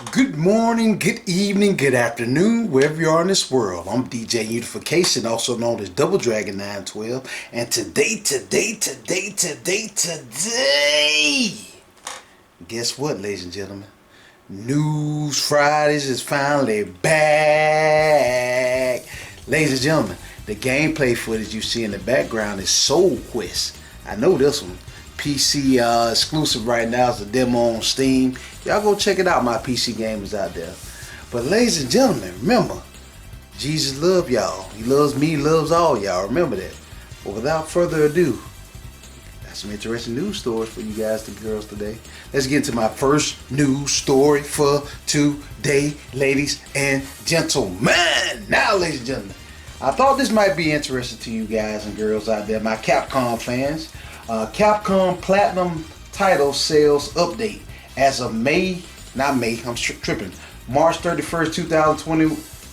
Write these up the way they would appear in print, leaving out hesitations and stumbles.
Good morning, good evening, good afternoon, wherever you are in this world. I'm DJ Unification, also known as Double Dragon 912. And today, guess what, ladies and gentlemen? News Fridays is finally back. Ladies and gentlemen, the gameplay footage you see in the background is Soul Quest. I know this one. PC exclusive right now. It's a demo on Steam. Y'all go check it out, my PC gamers out there. But ladies and gentlemen, remember, Jesus loves y'all. He loves me, loves all y'all. Remember that. But without further ado, got some interesting news stories for you guys, the girls, today. Let's get into my first news story for today, ladies and gentlemen. Now, ladies and gentlemen, I thought this might be interesting to you guys and girls out there, my Capcom fans. Capcom Platinum title sales update as of March 31st,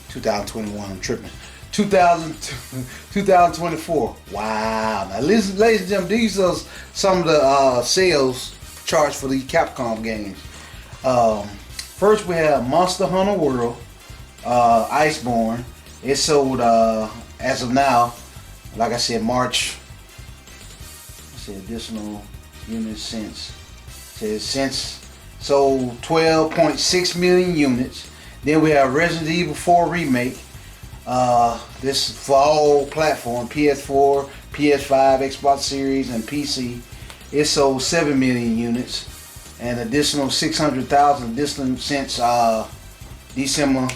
2021, I'm tripping. 2024. Wow. Now listen, ladies and gentlemen, these are some of the sales charts for these Capcom games. First we have Monster Hunter World, Iceborne. It sold, as of now, like I said, March. Additional units since sold 12.6 million units. Then we have Resident Evil 4 remake. This is for all platforms: PS4, PS5, Xbox Series, and PC. It sold 7 million units, and additional 600,000 additional since December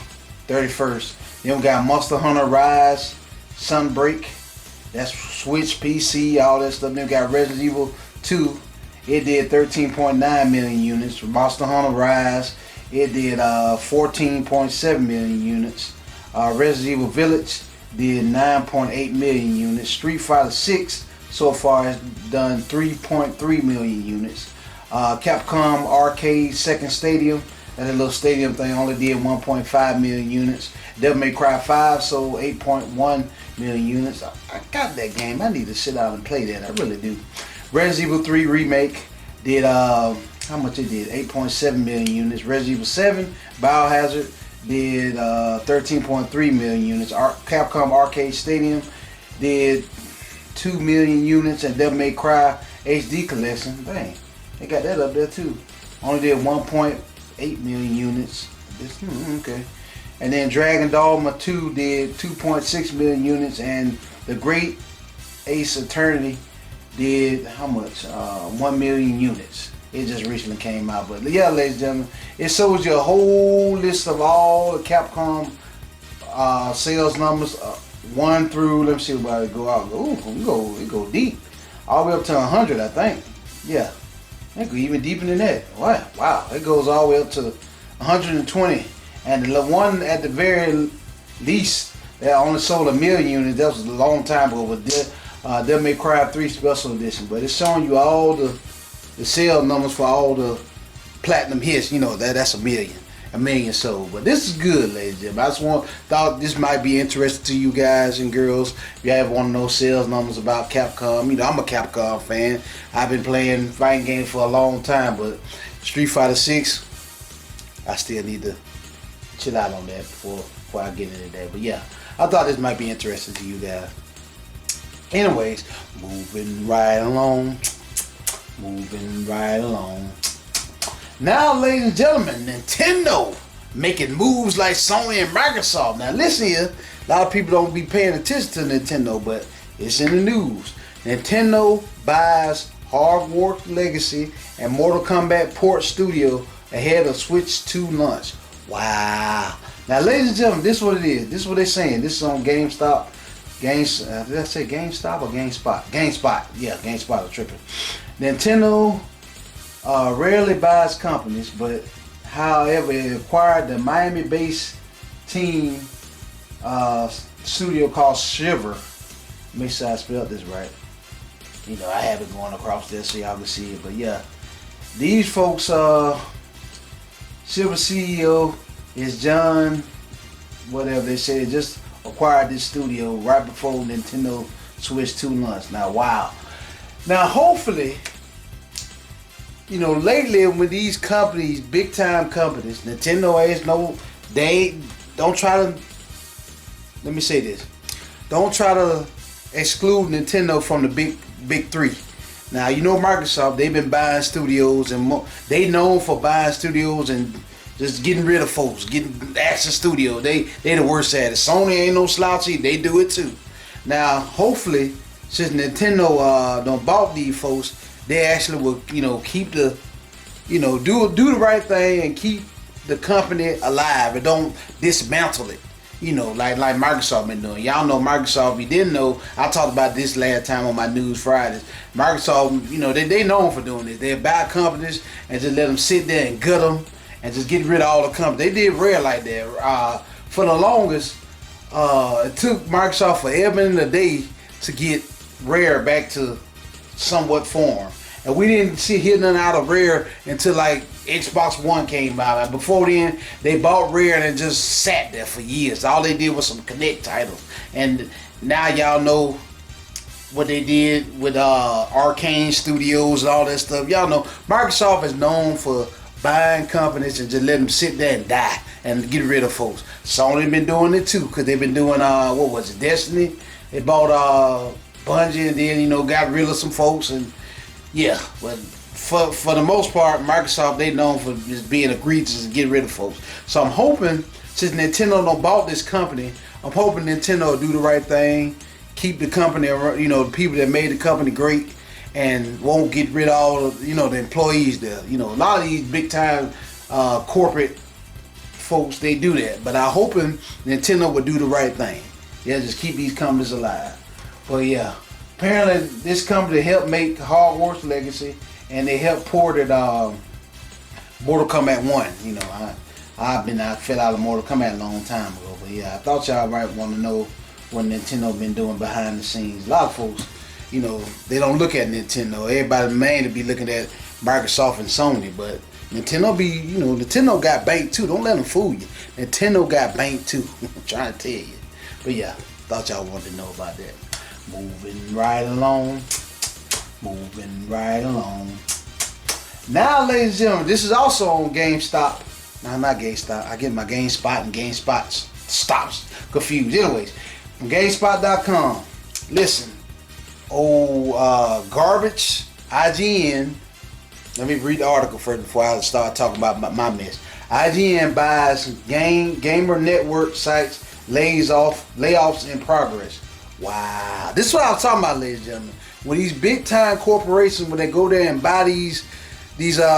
31st. Then we got Monster Hunter Rise, Sunbreak. That's Switch, PC, all that stuff. Then we got Resident Evil 2. It did 13.9 million units. Monster Hunter Rise, it did 14.7 million units. Resident Evil Village did 9.8 million units. Street Fighter 6 so far has done 3.3 million units. Capcom Arcade Second Stadium, that little stadium thing, only did 1.5 million units. Devil May Cry 5 sold 8.1 million units. I got that game. I need to sit down and play that. I really do. Resident Evil 3 remake did how much it did? 8.7 million units. Resident Evil 7 Biohazard did 13.3 million units. Capcom Arcade Stadium did 2 million units, and Devil May Cry HD Collection, dang, they got that up there too. Only did 1.8 million units. Okay. And then Dragon Dogma 2 did 2.6 million units, and The Great Ace Attorney did how much? 1 million units. It just recently came out. But yeah, ladies and gentlemen, it shows you a whole list of all the Capcom sales numbers, 1 through, let me see where it go out. Ooh, we go deep. All the way up to 100, I think. Yeah. I think even deeper than that. Wow. It goes all the way up to 120. And the one at the very least that only sold 1 million units, that was a long time ago, but Devil May Cry 3 Special Edition. But it's showing you all the sale numbers for all the platinum hits. You know, that's a million sold. But this is good, ladies and gentlemen. I just thought this might be interesting to you guys and girls. If you ever want to know sales numbers about Capcom, you know, I'm a Capcom fan. I've been playing fighting games for a long time, but Street Fighter 6, I still need to chill out on that before I get into that. But yeah, I thought this might be interesting to you guys. Anyways, moving right along. Now, ladies and gentlemen, Nintendo making moves like Sony and Microsoft. Now listen here, a lot of people don't be paying attention to Nintendo, but it's in the news. Nintendo buys Hogwarts Legacy and Mortal Kombat Port Studio ahead of Switch 2 launch. Wow. Now, ladies and gentlemen, this is what it is. This is what they're saying. This is on GameStop. Did I say GameStop or GameSpot? GameSpot. Yeah, GameSpot. I'm tripping. Nintendo rarely buys companies, but however, it acquired the Miami-based team studio called Shiver. Make sure I spelled this right. You know, I have it going across there so y'all can see it. But yeah, these folks, Shiver CEO is John, whatever they say, just acquired this studio right before Nintendo Switch 2 launch. Now, wow. Now, hopefully, lately with these companies, big time companies, Nintendo has they don't try to, let me say this, don't try to exclude Nintendo from the big three. Now, Microsoft, they've been buying studios, and they known for buying studios and just getting rid of folks, getting action studio. They the worst at it. Sony ain't no slouchy, they do it too. Now, hopefully, since Nintendo don't bought these folks, they actually will, keep the, do the right thing and keep the company alive and don't dismantle it. Like Microsoft been doing. Y'all know Microsoft. If you didn't know, I talked about this last time on my News Fridays. Microsoft, they known for doing this. They buy companies and just let them sit there and gut them and just get rid of all the companies. They did Rare like that. For the longest, it took Microsoft forever and a day to get Rare back to somewhat form. And we didn't hear nothing out of Rare until like Xbox One came out. And before then, they bought Rare and it just sat there for years. All they did was some Connect titles. And now y'all know what they did with Arcane Studios and all that stuff. Y'all know Microsoft is known for buying companies and just letting them sit there and die and get rid of folks. Sony been doing it too, because they've been doing what was it, Destiny? They bought Bungie and then got rid of some folks. And yeah, but for the most part, Microsoft, they known for just being egregious and get rid of folks. So I'm hoping, since Nintendo don't bought this company, I'm hoping Nintendo will do the right thing, keep the company, the people that made the company great, and won't get rid of all the employees there. A lot of these big time corporate folks, they do that. But I'm hoping Nintendo will do the right thing. Yeah, just keep these companies alive. But yeah, apparently this company helped make Hogwarts Legacy, and they helped port it Mortal Kombat 1. I fell out of Mortal Kombat a long time ago. But yeah, I thought y'all might want to know what Nintendo been doing behind the scenes. A lot of folks, they don't look at Nintendo. Everybody mainly be looking at Microsoft and Sony, but Nintendo Nintendo got banked too. Don't let them fool you. Nintendo got banked too. I'm trying to tell you. But yeah, thought y'all wanted to know about that. Moving right along. Now, ladies and gentlemen, this is also on GameStop. No, not GameStop. I get my GameSpot and GameSpot stops confused. Anyways, from GameSpot.com. Listen, garbage IGN. Let me read the article first before I start talking about my mess. IGN buys gamer network sites, layoffs in progress. Wow, this is what I was talking about, ladies and gentlemen. When these big time corporations, when they go there and buy these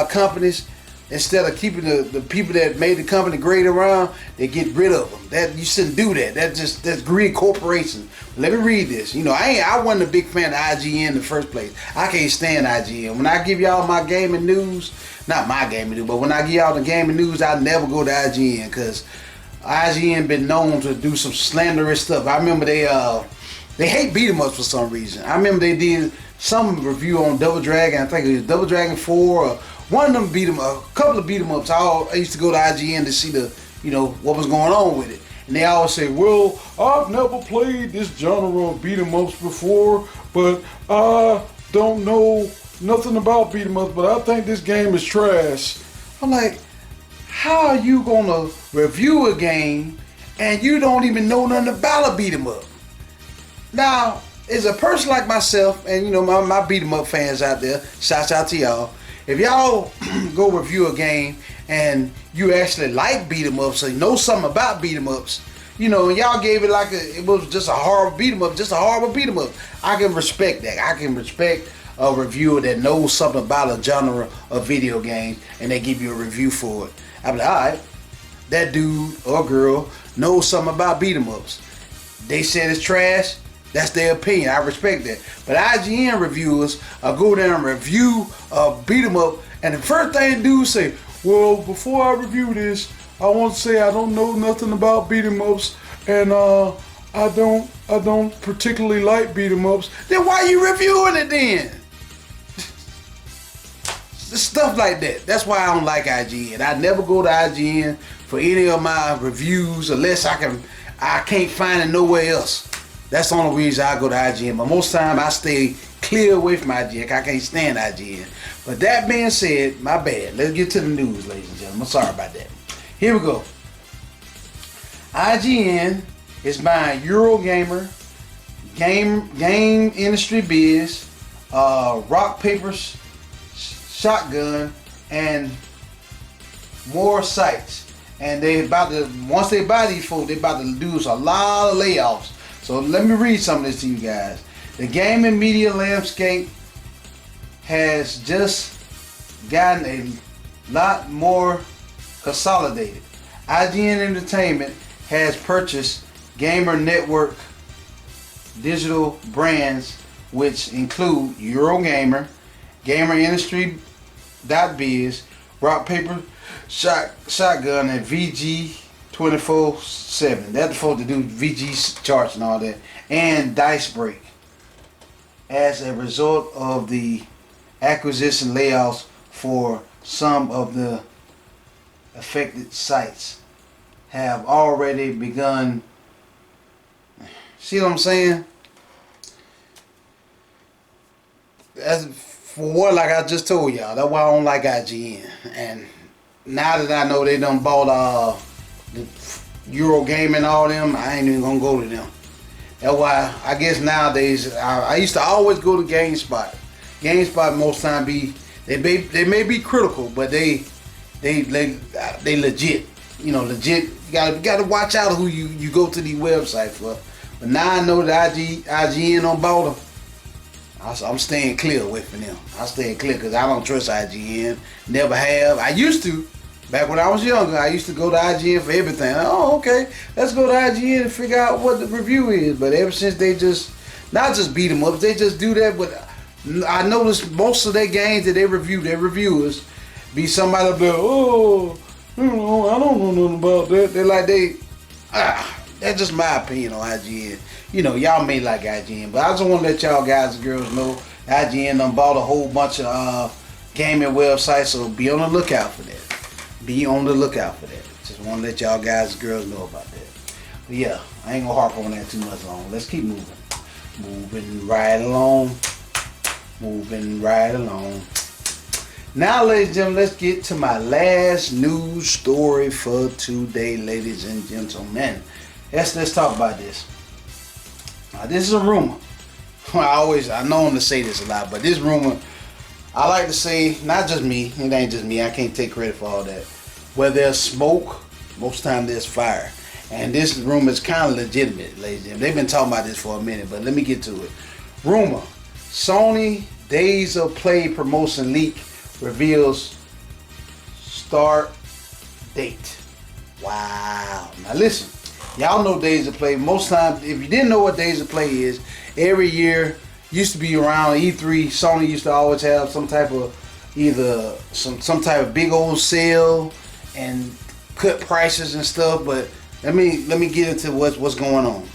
companies, instead of keeping the people that made the company great around, they get rid of them. That you shouldn't do that. That's greedy corporation. Let me read this. I wasn't a big fan of IGN in the first place. I can't stand IGN. When I give y'all my gaming news, not my gaming news, but when I give y'all the gaming news, I never go to IGN because IGN been known to do some slanderous stuff. I remember they hate beat 'em ups for some reason. I remember they did some review on Double Dragon. I think it was Double Dragon 4 or one of them a couple of beat 'em ups. I used to go to IGN to see what was going on with it. And they always say, well, I've never played this genre of beat 'em ups before, but I don't know nothing about beat 'em ups, but I think this game is trash. I'm like, how are you gonna review a game and you don't even know nothing about a beat 'em up? Now, as a person like myself, and my beat 'em up fans out there, shouts out to y'all. If y'all go review a game and you actually like beat 'em ups, so you know something about beat 'em ups, and y'all gave it like it was just a horrible beat 'em up, just a horrible beat 'em up, I can respect that. I can respect a reviewer that knows something about a genre of video games and they give you a review for it. I'm like, all right, that dude or girl knows something about beat 'em ups. They said it's trash. That's their opinion. I respect that. But IGN reviewers go there and review beat 'em up, and the first thing they do is say, well, before I review this, I want to say I don't know nothing about beat 'em ups, and I don't particularly like beat 'em ups. Then why are you reviewing it then? Stuff like that. That's why I don't like IGN. I never go to IGN for any of my reviews unless I can't find it nowhere else. That's the only reason I go to IGN. But most time I stay clear away from IGN. I can't stand IGN. But that being said, my bad. Let's get to the news, ladies and gentlemen. I'm sorry about that. Here we go. IGN is buying Eurogamer, Game Industry Biz, Rock Paper Shotgun, and more sites. And they about to, once they buy these folks, they about to do a lot of layoffs. So let me read some of this to you guys. The gaming media landscape has just gotten a lot more consolidated. IGN Entertainment has purchased Gamer Network digital brands, which include Eurogamer, Gamer Industry Biz, Rock Paper Shotgun, and VG 24/7. That's for to do VG charts and all that, and Dice Break. As a result of the acquisition layoffs for some of the affected sites have already begun. See what I'm saying? As for what, like I just told y'all, that's why I don't like IGN. And now that I know they done bought the Eurogame and all them, I ain't even gonna go to them. That's why I guess nowadays I used to always go to GameSpot. GameSpot most time they may be critical, but they legit. You know, legit. You gotta watch out who you go to these websites for. But now I know that IGN on bought them. I'm staying clear away from them. I'm staying clear because I don't trust IGN. Never have. I used to. Back when I was younger, I used to go to IGN for everything. Oh, okay. Let's go to IGN and figure out what the review is. But ever since they just, not just beat them up, they just do that. But I noticed most of their games that they review, their reviewers, be somebody up there, oh, I don't know nothing about that. They're like, that's just my opinion on IGN. You know, y'all may like IGN, but I just want to let y'all guys and girls know IGN done bought a whole bunch of gaming websites, so be on the lookout for that. Be on the lookout for that. Just want to let y'all guys and girls know about that. But yeah, I ain't gonna harp on that too much long. Let's keep moving. Moving right along. Moving right along. Now, ladies and gentlemen, let's get to my last news story for today, ladies and gentlemen. Let's talk about this. This is a rumor. I know I'm to say this a lot, but this rumor, I like to say, not just me, it ain't just me, I can't take credit for all that. Where there's smoke, most time there's fire. And this rumor is kind of legitimate, ladies and gentlemen. They've been talking about this for a minute, but let me get to it. Rumor, Sony Days of Play promotion leak reveals start date. Wow. Now listen, y'all know Days of Play. Most times, if you didn't know what Days of Play is, every year used to be around E3. Sony used to always have some type of either some type of big old sale and cut prices and stuff. But let me get into what's going on.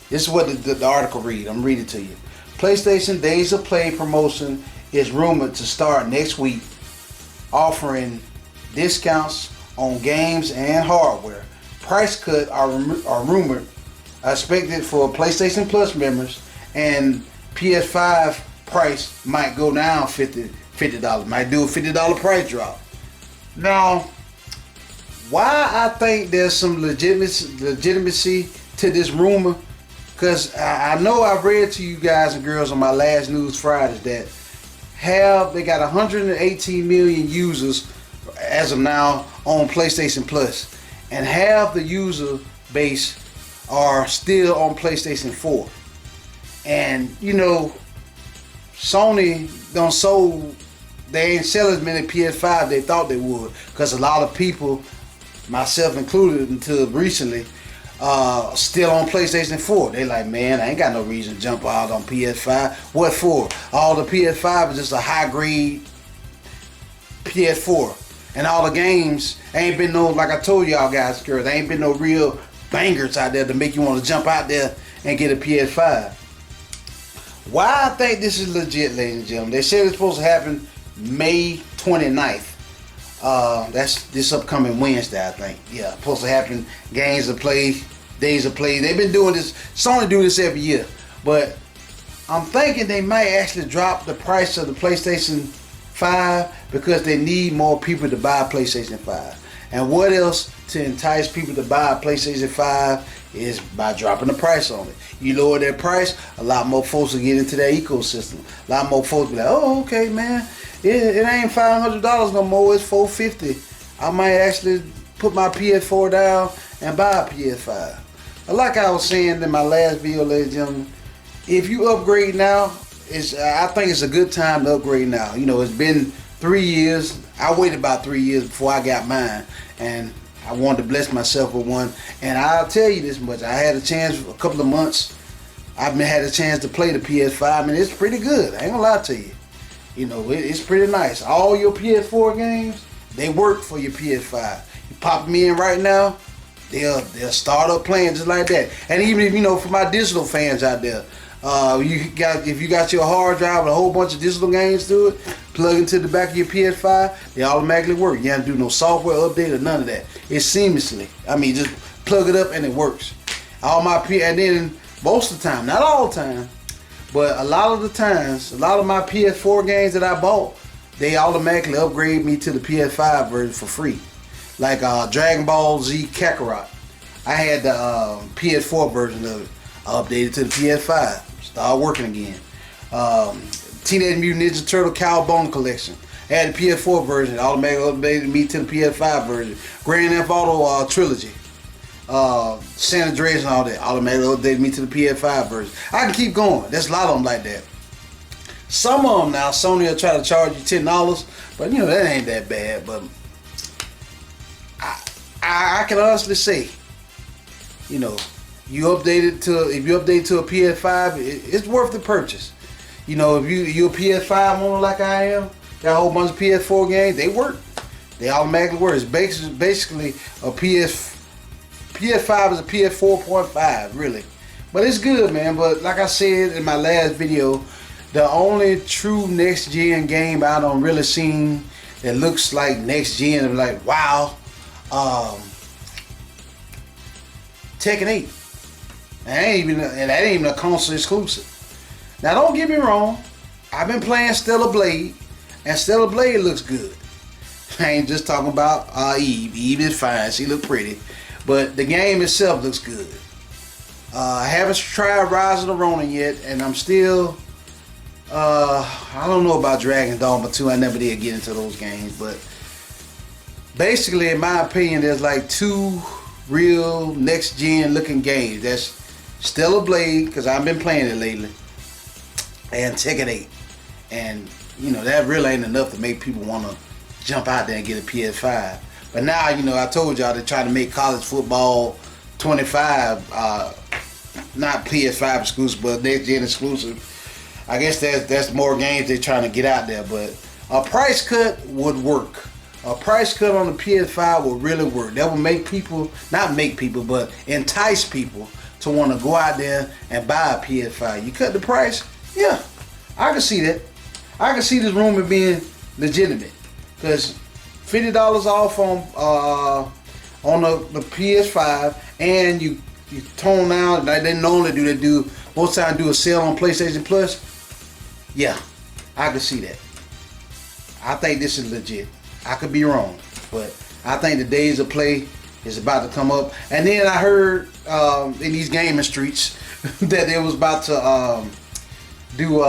This is what the article read. I'm reading to you. PlayStation Days of Play promotion is rumored to start next week, offering discounts on games and hardware. Price cuts are rumored, expected for PlayStation Plus members, and PS5 price might go down $50. Might do a $50 price drop. Now, why I think there's some legitimacy to this rumor, because I know I've read to you guys and girls on my last News Fridays that they got 118 million users as of now on PlayStation Plus, and half the user base are still on PlayStation 4. And you know, Sony done sold, they ain't sell as many PS5 they thought they would, because a lot of people, myself included until recently, still on PlayStation 4. They like, man, I ain't got no reason to jump out on PS5. What for? All the PS5 is just a high grade PS4. And all the games ain't been no, like I told y'all guys, girls, there ain't been no real bangers out there to make you want to jump out there and get a PS5. Why I think this is legit, ladies and gentlemen. They said it's supposed to happen May 29th. That's this upcoming Wednesday, I think. Yeah, supposed to happen. Games of Play, Days of Play. They've been doing this. Sony do this every year, but I'm thinking they might actually drop the price of the PlayStation 5 because they need more people to buy a PlayStation 5. And what else to entice people to buy a PlayStation 5 is by dropping the price on it. You lower that price, a lot more folks will get into that ecosystem. A lot more folks will be like, oh, okay, man, it ain't $500 no more, it's $450. I might actually put my PS4 down and buy a PS5. Like I was saying in my last video, ladies and gentlemen, if you upgrade now, I think it's a good time to upgrade now. You know, it's been 3 years. I waited about 3 years before I got mine, and I wanted to bless myself with one. And I'll tell you this much: I had a chance for a couple of months. I've had a chance to play the PS5, and it's pretty good. I ain't gonna lie to you. You know, it's pretty nice. All your PS4 games, they work for your PS5. You pop them in right now, they'll start up playing just like that. And even if, you know, for my digital fans out there, if you got your hard drive with a whole bunch of digital games to it, plug into the back of your PS5, they automatically work. You don't have to do no software update or none of that. It's seamlessly. I mean, just plug it up and it works. And then most of the time, not all the time, but a lot of the times, a lot of my PS4 games that I bought, they automatically upgrade me to the PS5 version for free. Like Dragon Ball Z Kakarot. I had the PS4 version of it. I updated to the PS5. Started working again. Teenage Mutant Ninja Turtle Cowbone Collection. I had the PS4 version. Automatically updated me to the PS5 version. Grand Theft Auto Trilogy. San Andreas and all that. Automatically updated me to the PS5 version. I can keep going. There's a lot of them like that. Some of them now, Sony will try to charge you $10, but you know, that ain't that bad. But I can honestly say, you know, if you update to a PS5, it's worth the purchase. You know, if you're a PS5 owner like I am, got a whole bunch of PS4 games, they work. They automatically work. It's basically a PS5 is a PS4.5, really. But it's good, man. But like I said in my last video, the only true next gen game I don't really seen that looks like next gen and like wow, Tekken 8. That ain't even a console exclusive. Now don't get me wrong, I've been playing Stellar Blade, and Stellar Blade looks good. I ain't just talking about Eve. Eve is fine, she look pretty, but the game itself looks good. I haven't tried Rise of the Ronin yet, and I'm still I don't know about Dragon Dogma 2. I never did get into those games, but basically, in my opinion, there's like two real next gen looking games. That's Stellar Blade, because I've been playing it lately, and Tekken 8. And you know, that really ain't enough to make people want to jump out there and get a PS5. But now, you know, I told y'all they're trying to make College Football 25 not PS5 exclusive, but next gen exclusive. I guess that's more games they're trying to get out there, but a price cut would work. A price cut on the PS5 would really work. That would make people, not make people, but entice people to want to go out there and buy a PS5. You cut the price, yeah, I can see that. I can see this rumor being legitimate, because $50 off on the PS5, and you tone down. Like they normally do, most times do a sale on PlayStation Plus. Yeah, I can see that. I think this is legit. I could be wrong, but I think the days of play is about to come up. And then I heard in these gaming streets that they was about to do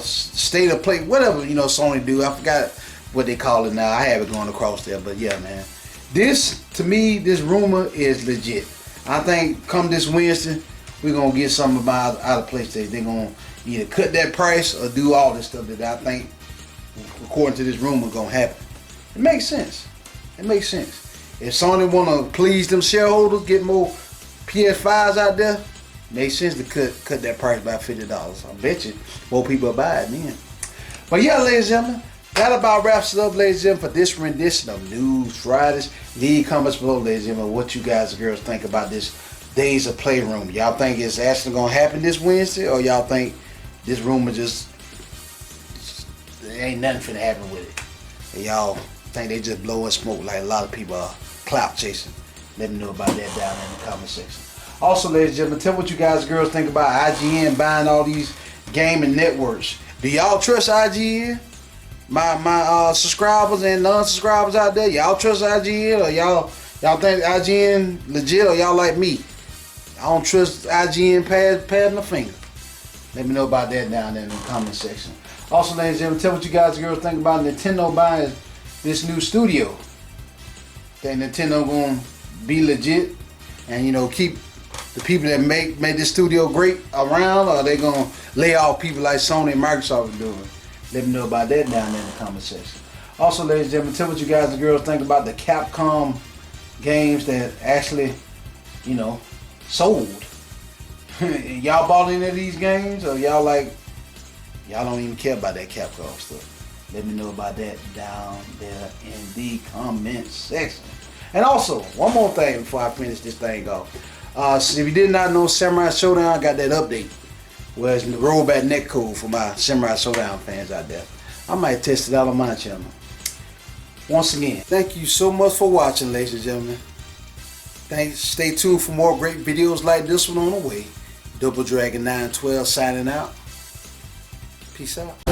state of play, whatever, you know, Sony do. I forgot what they call it now. I have it going across there, but yeah, man. This, to me, this rumor is legit. I think come this Wednesday, we're going to get something out of PlayStation. They're going to either cut that price or do all this stuff that I think, according to this rumor, going to happen. It makes sense. It makes sense. If Sony want to please them shareholders, get more PS5s out there, it makes sense to cut that price by $50. I bet you more people will buy it then. But yeah, ladies and gentlemen, that about wraps it up, ladies and gentlemen, for this rendition of News Fridays. Leave comments below, ladies and gentlemen, what you guys and girls think about this Days of Playroom. Y'all think it's actually going to happen this Wednesday, or y'all think this rumor just ain't nothing finna happen with it? And y'all think they just blowing smoke like a lot of people are clout chasing? Let me know about that down in the comment section. Also, ladies and gentlemen, tell what you guys and girls think about IGN buying all these gaming networks. Do y'all trust IGN? My subscribers and non-subscribers out there, y'all trust IGN, or y'all think IGN legit, or y'all like me? I don't trust IGN padding the finger. Let me know about that down there in the comment section. Also, ladies and gentlemen, tell what you guys and girls think about Nintendo buying this new studio. Think Nintendo gonna be legit and, you know, keep the people that make this studio great around, or they gonna lay off people like Sony and Microsoft are doing? Let me know about that down there in the comment section. Also, ladies and gentlemen, tell what you guys and girls think about the Capcom games that actually, you know, sold. Y'all bought any of these games, or y'all don't even care about that Capcom stuff? Let me know about that down there in the comment section. And also, one more thing before I finish this thing off. So if you did not know, Samurai Showdown got that update. Well, it's the rollback netcode for my Samurai Showdown fans out there. I might test it out on my channel. Once again, thank you so much for watching, ladies and gentlemen. Thanks. Stay tuned for more great videos like this one on the way. Double Dragon 912 signing out. Peace out.